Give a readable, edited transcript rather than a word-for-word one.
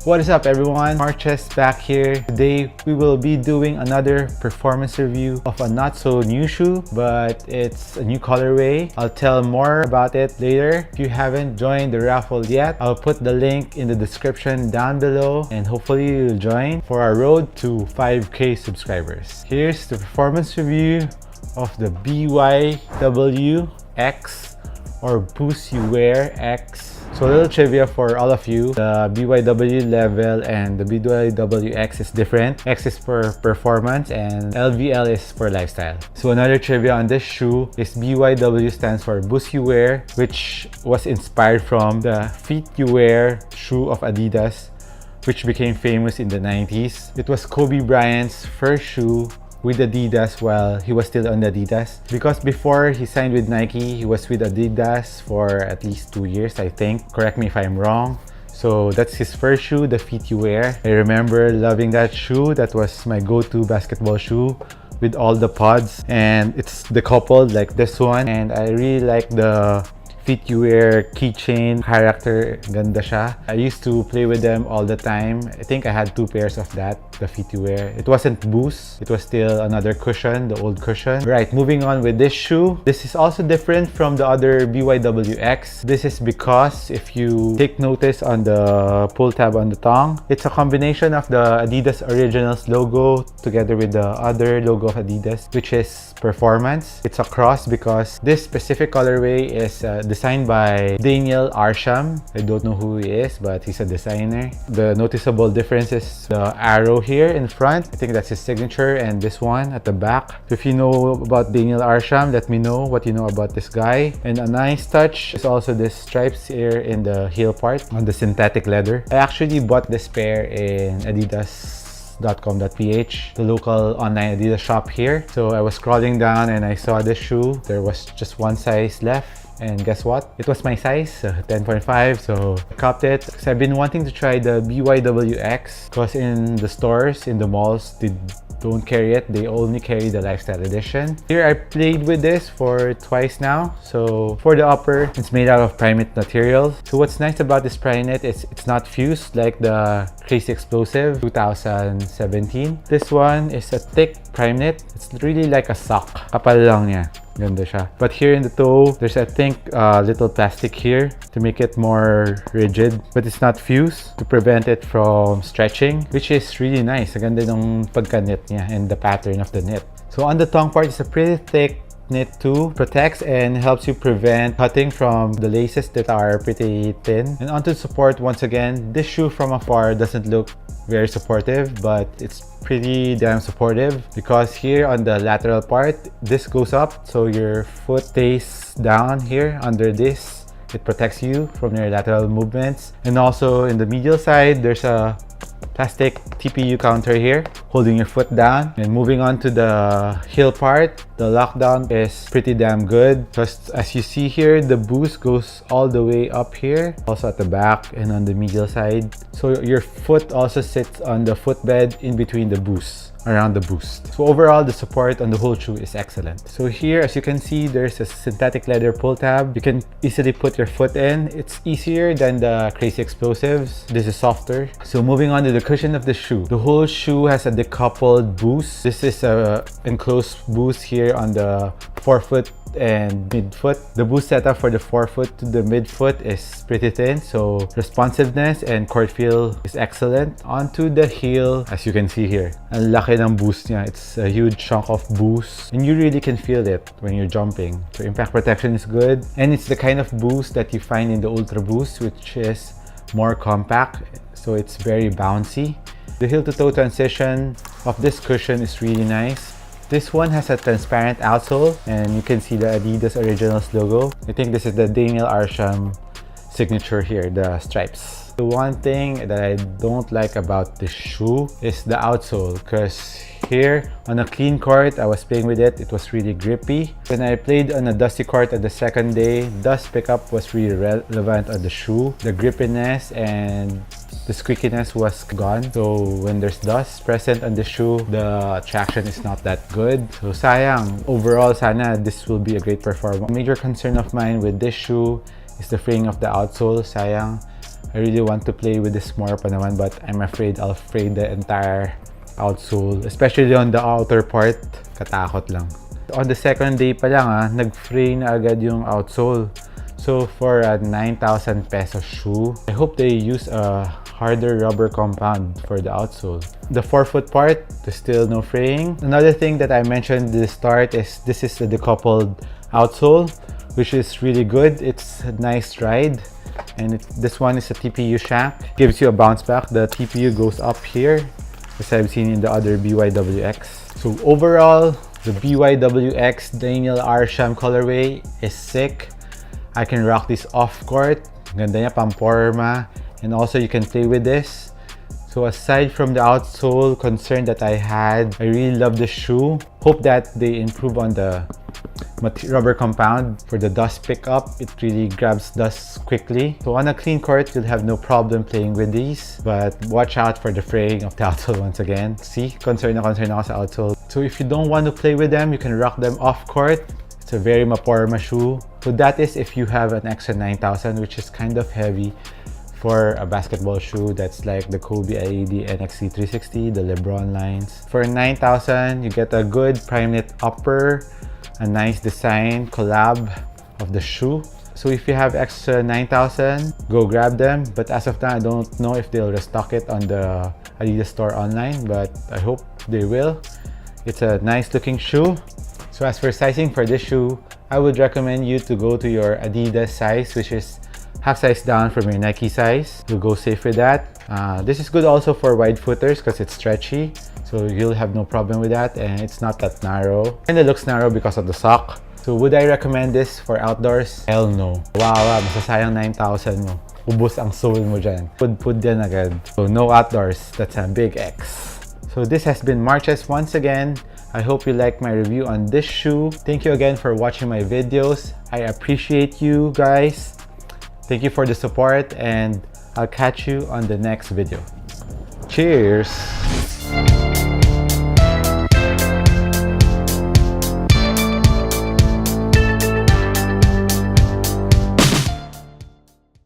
What is up everyone? Marches back here. Today we will be doing another performance review of a not so new shoe, but it's a new colorway. I'll tell more about it later. If you haven't joined the raffle yet, I'll put the link in the description down below and hopefully you'll join for our road to 5K subscribers. Here's the performance review of the Byw X or Byw X. So a little trivia for all of you, the BYW level and the BYW X is different. X is for performance and LVL is for lifestyle. So another trivia on this shoe is BYW stands for Boost You Wear, which was inspired from the Feet You Wear shoe of Adidas, which became famous in the 90s. It was Kobe Bryant's first shoe with Adidas while he was still on Adidas, because before he signed with Nike, he was with Adidas for at least 2 years, I think. Correct me if I'm wrong. So that's his first shoe, the Feet You Wear. I remember loving that shoe. That was my go-to basketball shoe with all the pods, and it's decoupled like this one. And I really like the Feet You Wear keychain character. Ganda siya. I used to play with them all the time. I think I had 2 pairs of that, the Feet You Wear. It wasn't Boost. It was still another cushion, the old cushion. Right, moving on with this shoe. This is also different from the other BYW X. This is because if you take notice on the pull tab on the tongue, it's a combination of the Adidas Originals logo together with the other logo of Adidas, which is Performance. It's a cross because this specific colorway is designed by Daniel Arsham. I don't know who he is, but he's a designer. The noticeable difference is the arrow here in front. I think that's his signature, and this one at the back. So if you know about Daniel Arsham, let me know what you know about this guy. And a nice touch is also this stripes here in the heel part on the synthetic leather. I actually bought this pair in adidas.com.ph, the local online Adidas shop here. So I was scrolling down and I saw this shoe. There was just one size left. And guess what? It was my size, 10.5, so I copped it. Because I've been wanting to try the BYW X, because in the stores, in the malls, they don't carry it. They only carry the lifestyle edition. Here I played with this for twice now. So for the upper, it's made out of Primeknit materials. So what's nice about this Primeknit is it's not fused like the Crazy Explosive 2017. This one is a thick Primeknit. It's really like a sock. Kapal lang niya. Ganda siya. But here in the toe, there's I think little plastic here to make it more rigid, but it's not fused to prevent it from stretching, which is really nice. Ganda ng pagka-knit niya and the pattern of the knit. So on the tongue part, it's a pretty thick knit too. Protects and helps you prevent cutting from the laces that are pretty thin. And onto support, once again, this shoe from afar doesn't look very supportive, but it's pretty damn supportive because here on the lateral part, this goes up, so your foot stays down here under this. It protects you from your lateral movements. And also in the medial side, there's a plastic TPU counter here holding your foot down. And moving on to the heel part, the lockdown is pretty damn good because as you see here, the boost goes all the way up here, also at the back and on the medial side. So your foot also sits on the footbed in between the boosts, around the boost. So overall, the support on the whole shoe is excellent. So here, as you can see, there's a synthetic leather pull tab. You can easily put your foot in. It's easier than the Crazy Explosives. This is softer. So moving on to the cushion of the shoe. The whole shoe has a decoupled boost. This is a enclosed boost here on the forefoot and midfoot. The boost setup for the forefoot to the midfoot is pretty thin, so responsiveness and court feel is excellent. Onto the heel, as you can see here, ang laki ng boost niya. It's a huge chunk of boost and you really can feel it when you're jumping. So impact protection is good, and it's the kind of boost that you find in the Ultra Boost, which is more compact, so it's very bouncy. The heel to toe transition of this cushion is really nice. This one has a transparent outsole and you can see the Adidas Originals logo. I think this is the Daniel Arsham signature here, the stripes. The one thing that I don't like about this shoe is the outsole, because here on a clean court, I was playing with it, it was really grippy. When I played on a dusty court at the second day, dust pickup was really relevant on the shoe. The grippiness and the squeakiness was gone. So when there's dust present on the shoe, the traction is not that good. So sayang. Overall, sana this will be a great performance. A major concern of mine with this shoe is the fraying of the outsole. Sayang. I really want to play with this more pa naman, but I'm afraid I'll fray the entire outsole, especially on the outer part. Katakot lang. On the second day pa lang nag-fray na agad yung outsole. So for a 9,000 peso shoe, I hope they use a harder rubber compound for the outsole. The forefoot part, there's still no fraying. Another thing that I mentioned at the start is this is a decoupled outsole, which is really good. It's a nice ride. And this one is a TPU shank. Gives you a bounce back. The TPU goes up here, as I've seen in the other BYWX. So overall, the BYWX Daniel R. Sham colorway is sick. I can rock this off-court. Ganda niya, pamporma. And also you can play with this. So aside from the outsole concern that I had, I really love the shoe. Hope that they improve on the rubber compound for the dust pickup. It really grabs dust quickly. So on a clean court, you'll have no problem playing with these. But watch out for the fraying of the outsole once again. See, concern ako sa outsole. So if you don't want to play with them, you can rock them off court. It's a very maporma shoe. So that is if you have an extra 9,000, which is kind of heavy for a basketball shoe that's like the Kobe IED NXT 360, the LeBron lines. For 9,000, you get a good prime knit upper, a nice design collab of the shoe. So if you have extra 9,000, go grab them. But as of now, I don't know if they'll restock it on the Adidas store online, but I hope they will. It's a nice looking shoe. So as for sizing for this shoe, I would recommend you to go to your Adidas size, which is half size down from your Nike size. You'll go safe with that. This is good also for wide footers because it's stretchy. So you'll have no problem with that, and it's not that narrow. And it looks narrow because of the sock. So would I recommend this for outdoors? Hell no. Wow, masasayang 9,000 mo. Ubus ang sole mo dyan. Pud yan agad. So no outdoors. That's a big X. So this has been Marches once again. I hope you liked my review on this shoe. Thank you again for watching my videos. I appreciate you guys. Thank you for the support, and I'll catch you on the next video. Cheers!